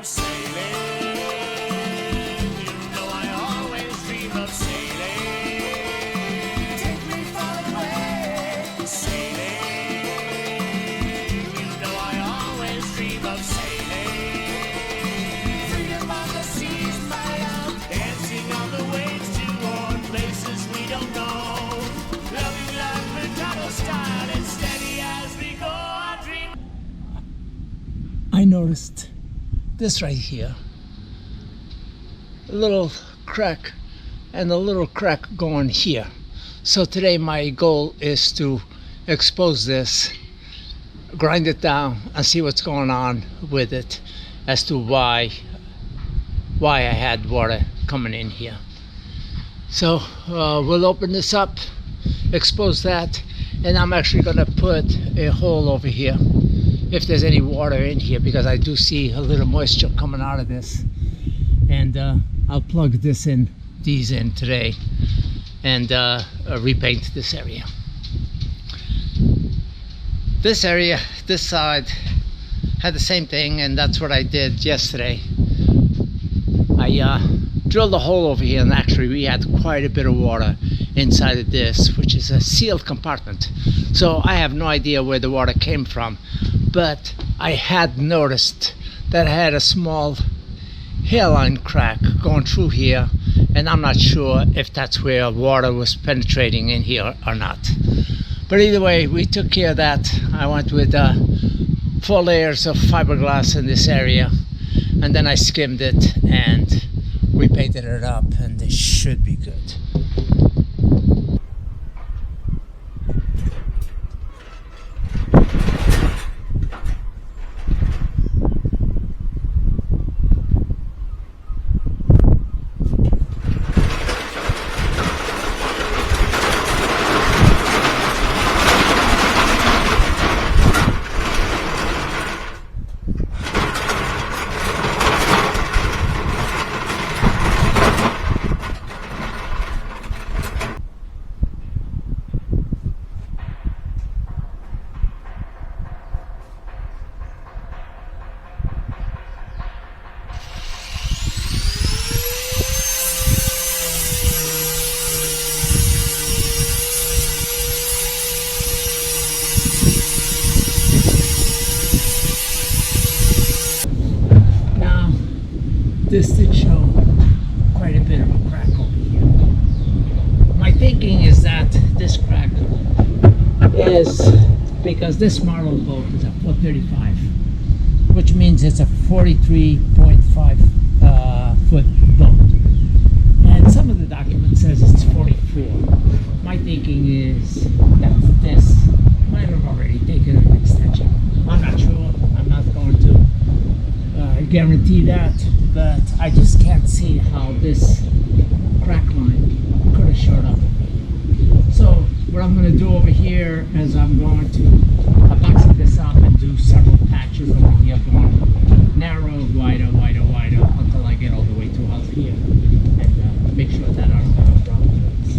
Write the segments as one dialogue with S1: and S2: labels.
S1: of sailing. You know I always dream of sailing. Take me far away, sailing. You know I always dream of sailing. Freedom on the seas, my love. Dancing on the waves to warm places we don't know. Loving life Mercado style and steady as we go. I dream.
S2: I noticed this right here, a little crack and a little crack going here. So today my goal is to expose this, grind it down and see what's going on with it as to why I had water coming in here. So we'll open this up, expose that, and I'm actually going to put a hole over here if there's any water in here, because I do see a little moisture coming out of this. And I'll plug these in today and repaint this area. This area, this side, had the same thing, and that's what I did yesterday. I drilled a hole over here, and actually we had quite a bit of water inside of this, which is a sealed compartment. So I have no idea where the water came from, but I had noticed that I had a small hairline crack going through here, and I'm not sure if that's where water was penetrating in here or not. But either way, we took care of that. I went with 4 layers of fiberglass in this area, and then I skimmed it and repainted it up, and it should be good. This did show quite a bit of a crack over here. My thinking is that this crack is because this model boat is a 435, which means it's a 43.5 foot boat. And some of the document says it's 44. My thinking is that this might have already taken an extension. I'm not sure. I'm not going to guarantee that, but I just can't see how this crack line could have showed up. So what I'm going to do over here is I'm going to box this up and do several patches over here, going narrow, wider, wider, wider, until I get all the way to out here, and make sure that I don't have a problem with this.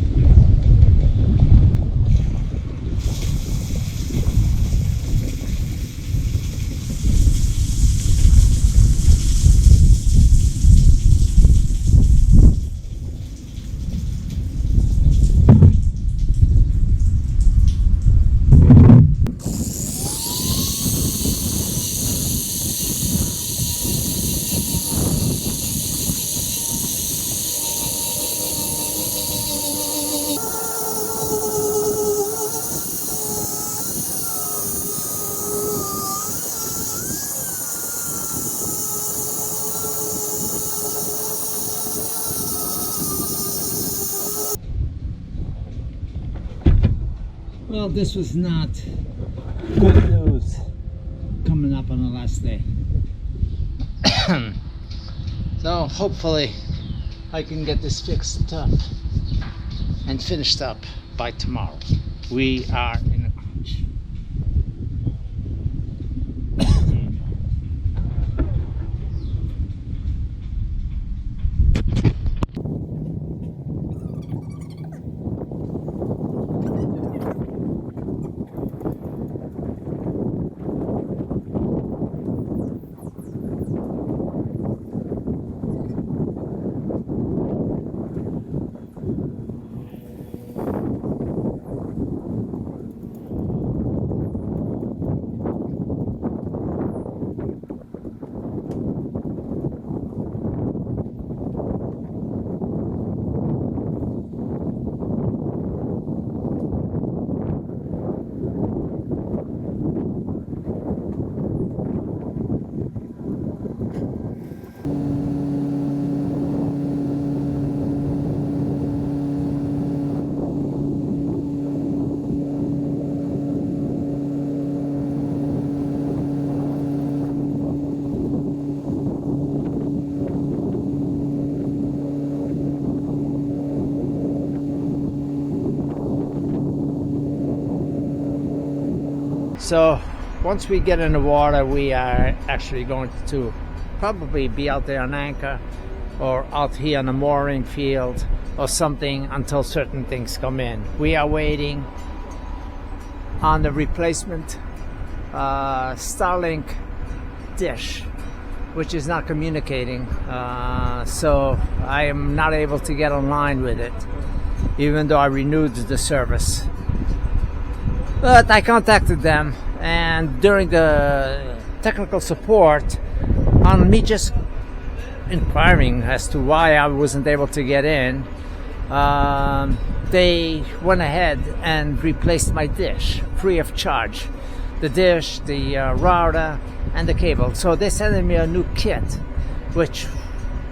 S2: Well, this was not good news coming up on the last day. So hopefully I can get this fixed up and finished up by tomorrow. We are in a crunch. So once we get in the water, we are actually going to probably be out there on anchor or out here on the mooring field or something until certain things come in. We are waiting on the replacement Starlink dish, which is not communicating, so I am not able to get online with it, even though I renewed the service. But I contacted them, and during the technical support, on me just inquiring as to why I wasn't able to get in, they went ahead and replaced my dish free of charge. The dish, the router, and the cable. So they sent me a new kit, which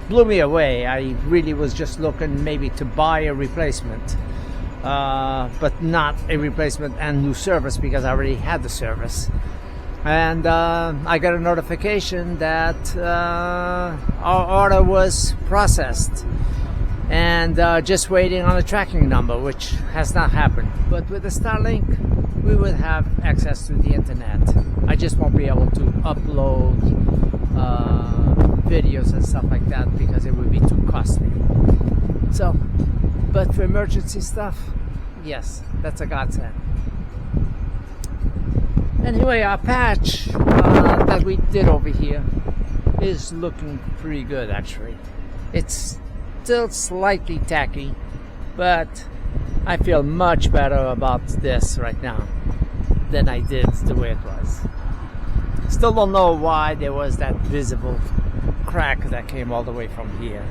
S2: blew me away. I really was just looking maybe to buy a replacement, but not a replacement and new service, because I already had the service. And I got a notification that our order was processed and just waiting on a tracking number, which has not happened. But with the Starlink, we would have access to the internet. I just won't be able to upload videos and stuff like that because it would be too costly. So, but for emergency stuff, yes, that's a godsend. Anyway, our patch that we did over here is looking pretty good, actually. It's still slightly tacky, but I feel much better about this right now than I did the way it was. Still don't know why there was that visible crack that came all the way from here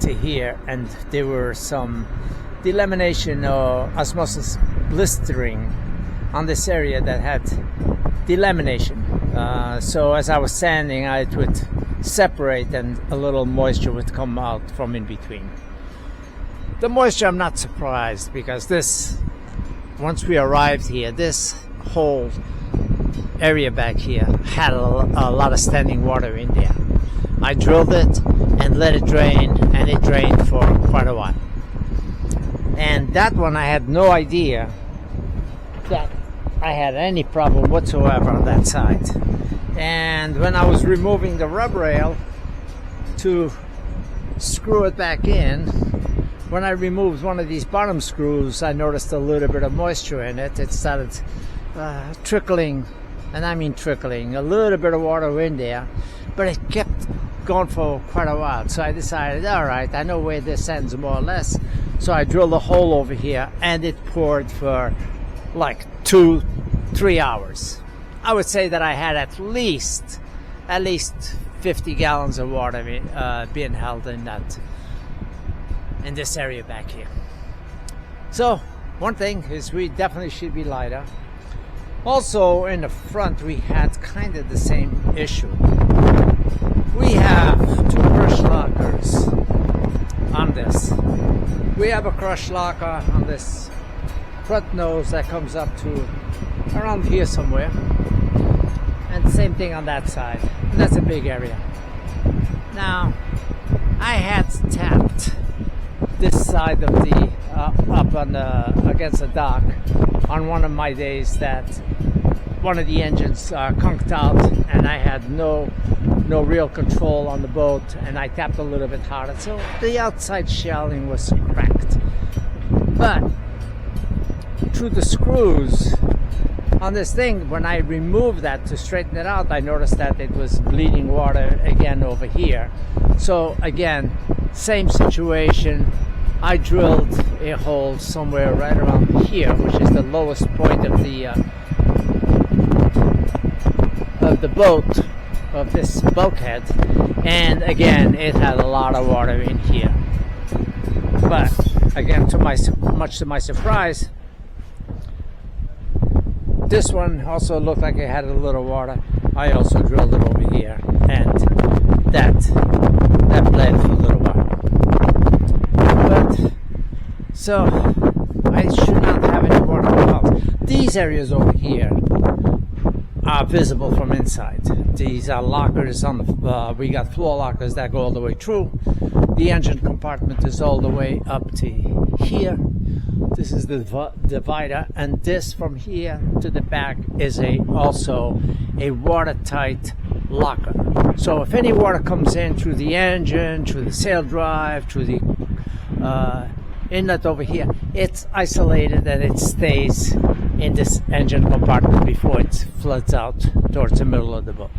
S2: to here, and there were some delamination or osmosis blistering on this area that had delamination. So as I was sanding, it would separate and a little moisture would come out from in between. The moisture, I'm not surprised, because this, once we arrived here, this whole area back here had a lot of standing water in there. I drilled it and let it drain, and it drained for quite a while. And that one, I had no idea that I had any problem whatsoever on that side. And when I was removing the rub rail to screw it back in, when I removed one of these bottom screws, I noticed a little bit of moisture in it. It started trickling, and I mean trickling, a little bit of water in there, but it kept going for quite a while. So I decided, all right, I know where this ends more or less. So I drilled a hole over here, and it poured for like 2-3 hours. I would say that I had at least 50 gallons of water being held in this area back here. So one thing is, we definitely should be lighter. Also in the front, we had kind of the same issue. We have 2 crush lockers on this. We have a crush locker on this front nose that comes up to around here somewhere, and the same thing on that side, and that's a big area. Now I had tapped this side of the up on the against the dock on one of my days that one of the engines conked out, and I had no real control on the boat, and I tapped a little bit harder, so the outside shelling was cracked. But through the screws on this thing, when I removed that to straighten it out, I noticed that it was bleeding water again over here. So again, same situation. I drilled a hole somewhere right around here, which is the lowest point of the boat, of this bulkhead, and again it had a lot of water in here. But again, much to my surprise, this one also looked like it had a little water. I also drilled it over here, and that bled for a little while. But so I should not have any water out. These areas over here are visible from inside. These are lockers on the we got floor lockers that go all the way through. The engine compartment is all the way up to here. This is the divider, and this from here to the back is also a watertight locker. So if any water comes in through the engine, through the sail drive, through the inlet over here, it's isolated and it stays in this engine compartment before it floods out towards the middle of the boat.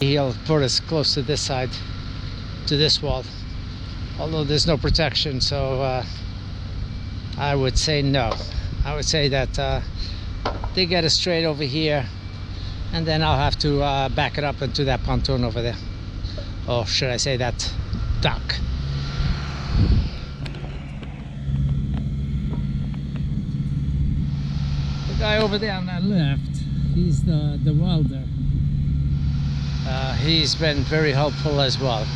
S2: He'll put us close to this side, to this wall, although there's no protection, so I would say no. I would say that they get us straight over here, and then I'll have to back it up into that pontoon over there, or should I say that dock. The guy over there on the left, he's the welder. He's been very helpful as well.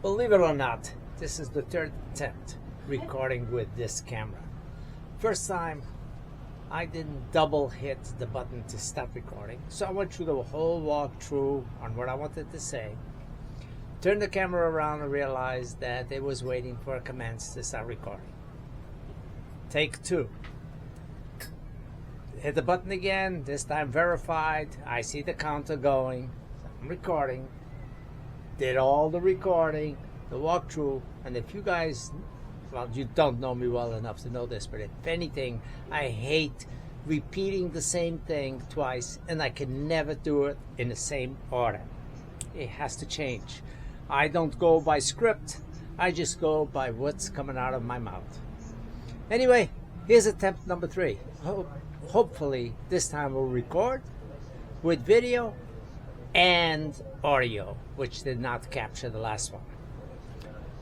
S2: Believe it or not, this is the third attempt recording with this camera. First time, I didn't double hit the button to stop recording, so I went through the whole walkthrough on what I wanted to say, turned the camera around and realized that it was waiting for a command to start recording. Take two. Hit the button again, this time verified. I see the counter going. I'm recording. Did all the recording, the walkthrough, and if you guys, well, you don't know me well enough to know this, but if anything, I hate repeating the same thing twice, and I can never do it in the same order. It has to change. I don't go by script, I just go by what's coming out of my mouth. Anyway, here's attempt number 3. Hopefully this time we'll record with video and audio, which did not capture the last one.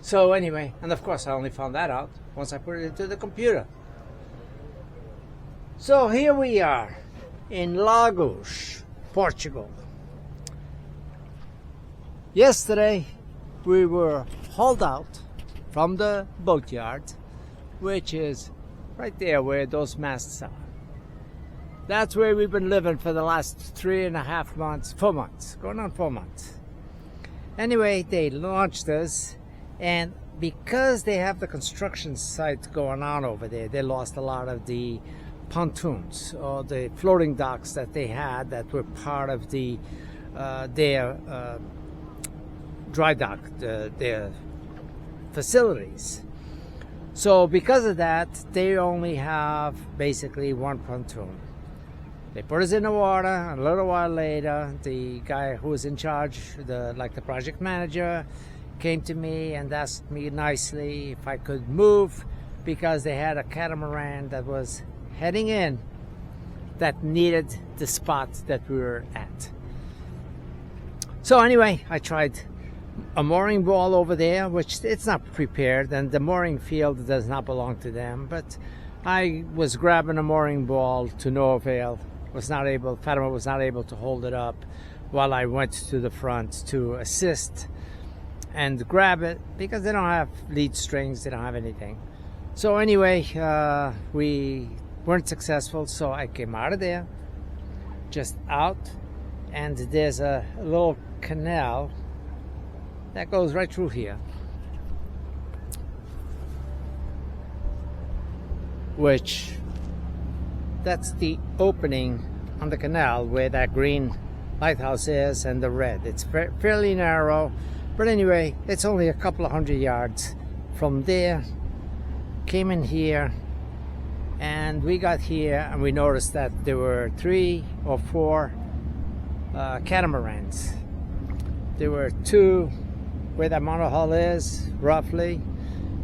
S2: So anyway, and of course I only found that out once I put it into the computer. So here we are in Lagos, Portugal. Yesterday we were hauled out from the boatyard, which is right there where those masts are. That's where we've been living for the last 3.5 months, 4 months, going on 4 months. Anyway, they launched us, and because they have the construction site going on over there, they lost a lot of the pontoons or the floating docks that they had that were part of the their dry dock, their facilities. So because of that, they only have basically one pontoon. They put us in the water, and a little while later, the guy who was in charge, the project manager, came to me and asked me nicely if I could move because they had a catamaran that was heading in that needed the spot that we were at. So anyway, I tried a mooring ball over there, which it's not prepared, and the mooring field does not belong to them, but I was grabbing a mooring ball to no avail. Fatima was not able to hold it up while I went to the front to assist and grab it because they don't have lead strings, they don't have anything. So anyway, we weren't successful, so I came out of there, just out, and there's a little canal that goes right through here, which that's the opening on the canal where that green lighthouse is and the red. It's fairly narrow, but anyway, it's only a couple of 100 yards from there. Came in here, and we got here and we noticed that there were 3 or 4 catamarans. There were 2 where that monohull is, roughly,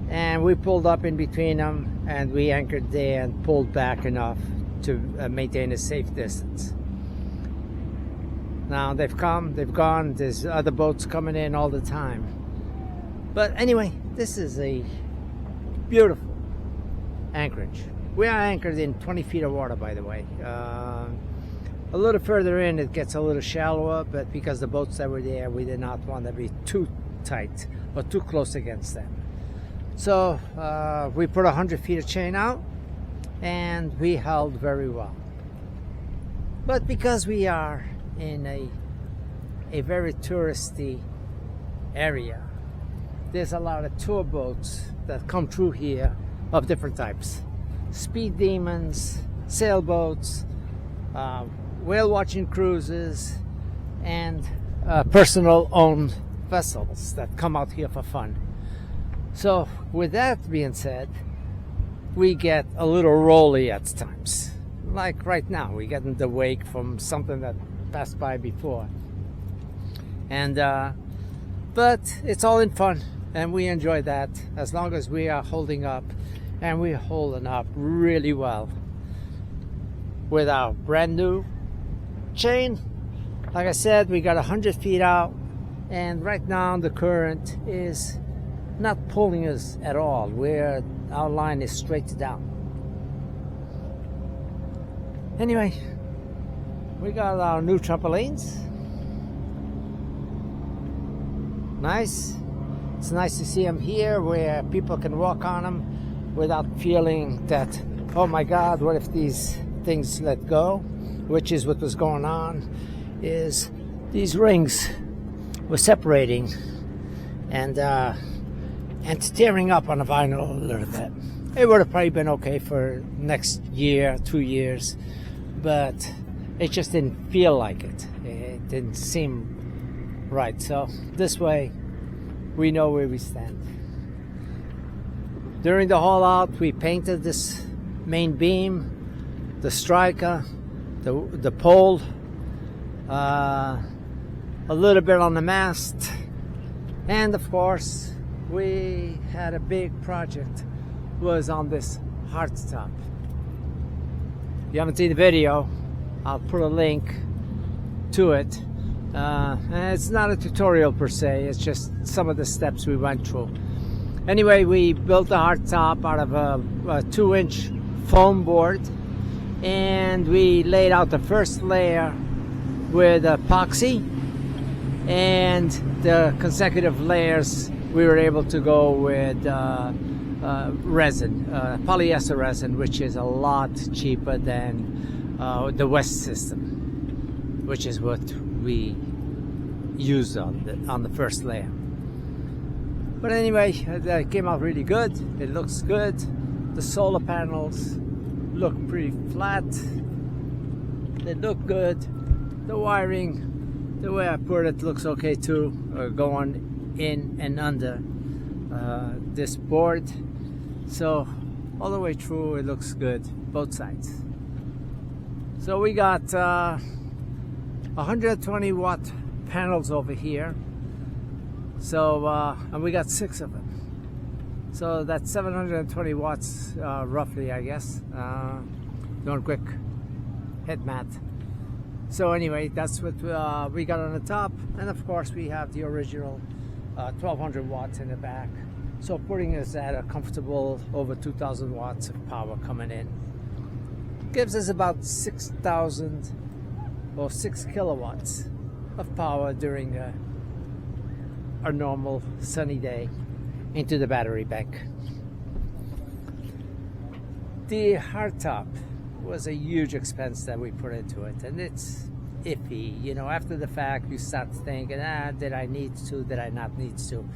S2: and we pulled up in between them and we anchored there and pulled back enough to maintain a safe distance. Now they've come, they've gone, there's other boats coming in all the time. But anyway, this is a beautiful anchorage. We are anchored in 20 feet of water, by the way. A little further in it gets a little shallower, but because the boats that were there, we did not want to be too tight or too close against them. So we put 100 feet of chain out, and we held very well. But because we are in a very touristy area, there's a lot of tour boats that come through here of different types. Speed demons, sailboats, whale watching cruises, and personal owned vessels that come out here for fun. So with that being said, we get a little rolly at times. Like right now, we get in the wake from something that passed by before. And but it's all in fun, and we enjoy that as long as we are holding up, and we're holding up really well with our brand new chain. Like I said, we got 100 feet out, and right now the current is not pulling us at all. Our line is straight down. Anyway, we got our new trampolines. Nice. It's nice to see them here where people can walk on them without feeling that, oh my God, what if these things let go? Which is what was going on, is these rings were separating and tearing up on the vinyl a little bit. It would have probably been okay for next year, 2 years, but it just didn't feel like it. It didn't seem right. So this way, we know where we stand. During the haul out, we painted this main beam, the striker, the pole, a little bit on the mast, and of course, we had a big project. Was on this hardtop. If you haven't seen the video, I'll put a link to it. And it's not a tutorial per se, it's just some of the steps we went through. Anyway, we built the hardtop out of a 2-inch foam board, and we laid out the first layer with epoxy, and the consecutive layers we were able to go with resin, polyester resin, which is a lot cheaper than the West system, which is what we used on the first layer. But anyway, that came out really good. It looks good. The solar panels look pretty flat. They look good. The wiring, the way I put it, looks okay too, going in and under this board. So all the way through it looks good, both sides. So we got 120 watt panels over here. So and we got 6 of them. So that's 720 watts roughly, I guess. Doing quick head math. So anyway, that's what we got on the top, and of course we have the original 1200 watts in the back. So putting us at a comfortable over 2,000 watts of power coming in. Gives us about 6,000 or 6 kilowatts of power during a normal sunny day into the battery bank. The hardtop was a huge expense that we put into it, and it's iffy. You know, after the fact you start thinking, did I need to, did I not need to?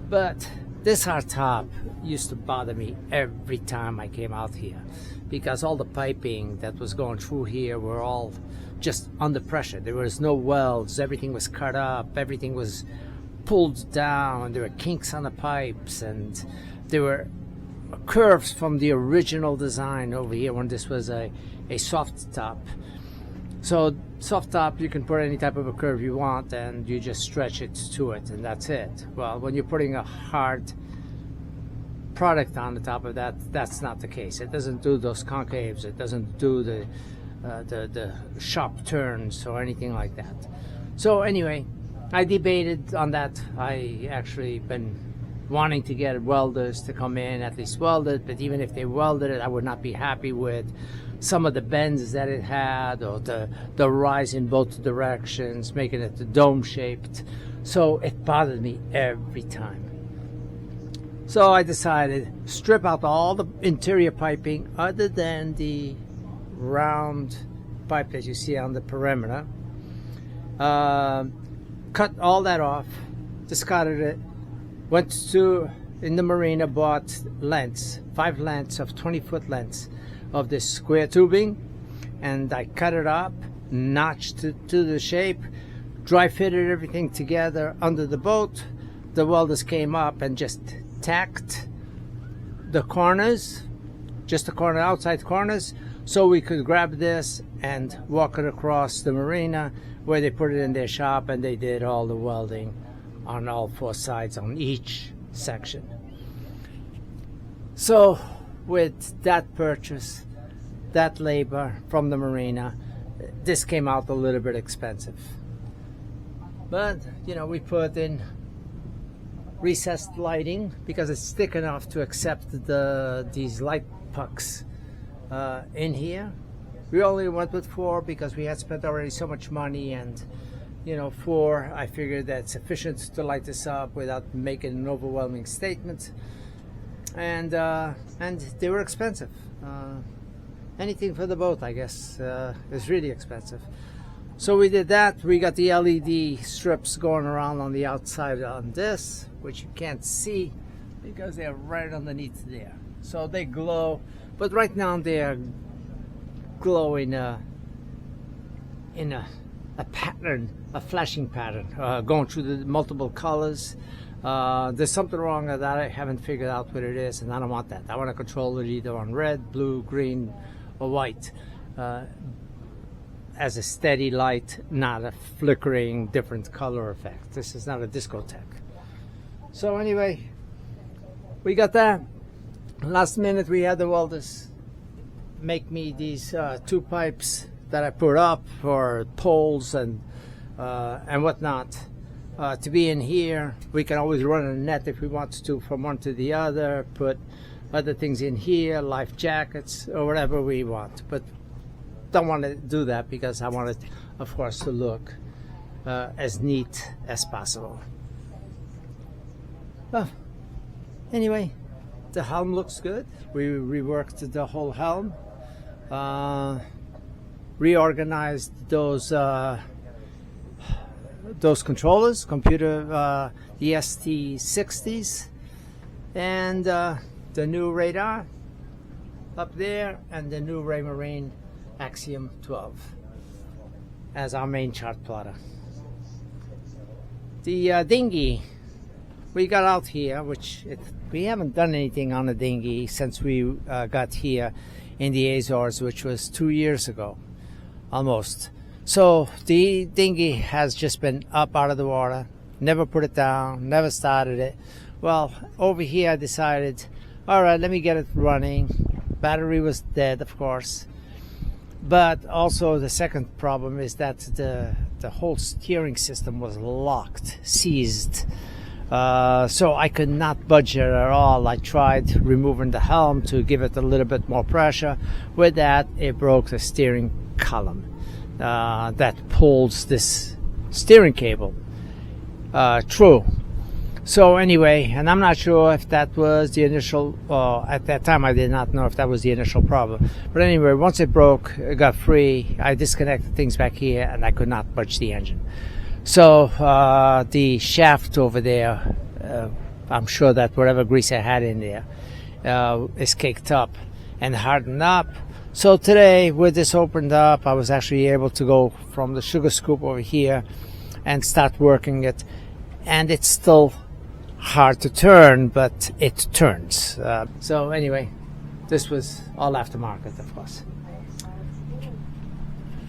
S2: But this hardtop used to bother me every time I came out here, because all the piping that was going through here were all just under pressure. There was no welds, everything was cut up, everything was pulled down, there were kinks on the pipes, and there were curves from the original design over here when this was a soft top. So soft top, you can put any type of a curve you want and you just stretch it to it, and that's it. Well, when you're putting a hard product on the top of that, that's not the case. It doesn't do those concaves, it doesn't do the sharp turns or anything like that. So anyway, I debated on that. I actually been wanting to get welders to come in, at least weld it, but even if they welded it, I would not be happy with some of the bends that it had, or the rise in both directions, making it dome shaped. So it bothered me every time. So I decided strip out all the interior piping other than the round pipe that you see on the perimeter. Cut all that off, discarded it, went to in the marina, bought lengths, 5 lengths of 20-foot lengths of this square tubing, and I cut it up, notched it to the shape, dry fitted everything together under the boat. The welders came up and just tacked the corners, just the corner, outside corners, so we could grab this and walk it across the marina, where they put it in their shop, and they did all the welding on all 4 sides on each section. So with that purchase, that labor from the marina, this came out a little bit expensive. But you know, we put in recessed lighting because it's thick enough to accept these light pucks in here. We only went with 4 because we had spent already so much money, and 4, I figured that's sufficient to light this up without making an overwhelming statement. And they were expensive. Anything for the boat, I guess, is really expensive. So we did that. We got the LED strips going around on the outside on this, which you can't see because they're right underneath there. So they glow, but right now they're glowing in a pattern, a flashing pattern, going through the multiple colors. There's something wrong with that. I haven't figured out what it is, and I don't want that. I want to control it either on red, blue, green, or white, as a steady light, not a flickering different color effect. This is not a discotheque. So anyway, we got that. Last minute we had the welders make me these 2 pipes that I put up for poles and whatnot, to be in here. We can always run a net if we want to from one to the other, put other things in here, life jackets or whatever we want, but don't want to do that because I want it, of course, to look as neat as possible. Well, anyway, the helm looks good. We reworked the whole helm, reorganized those controllers, the ST60s, and the new radar up there, and the new Marina Axiom 12 as our main chart plotter. The dinghy we got out here, we haven't done anything on the dinghy since we got here in the Azores, which was 2 years ago almost. So the dinghy has just been up out of the water, never put it down, never started it. Well, over here I decided, all right, let me get it running. Battery was dead, of course, but also the second problem is that the whole steering system was locked, seized. So I could not budge it at all. I tried removing the helm to give it a little bit more pressure. With that, it broke the steering column that pulls this steering cable through. So anyway, and I'm not sure if that was the initial, at that time I did not know if that was the initial problem. But anyway, once it broke, it got free, I disconnected things back here and I could not budge the engine. So the shaft over there, I'm sure that whatever grease I had in there is caked up and hardened up. So today, with this opened up, I was actually able to go from the sugar scoop over here and start working it. And it's still hard to turn, but it turns. So anyway, this was all aftermarket, of course.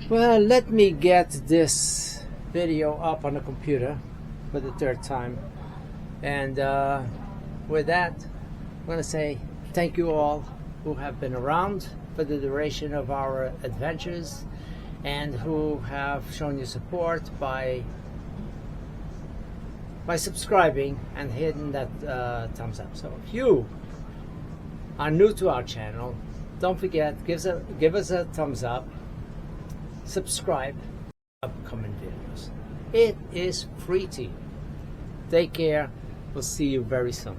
S2: Well, let me get this video up on the computer for the 3rd time, and with that I'm going to say thank you all who have been around for the duration of our adventures and who have shown your support by subscribing and hitting that thumbs up. So if you are new to our channel, don't forget, give us a thumbs up, subscribe, upcoming videos. It is free to you. Take care. We'll see you very soon.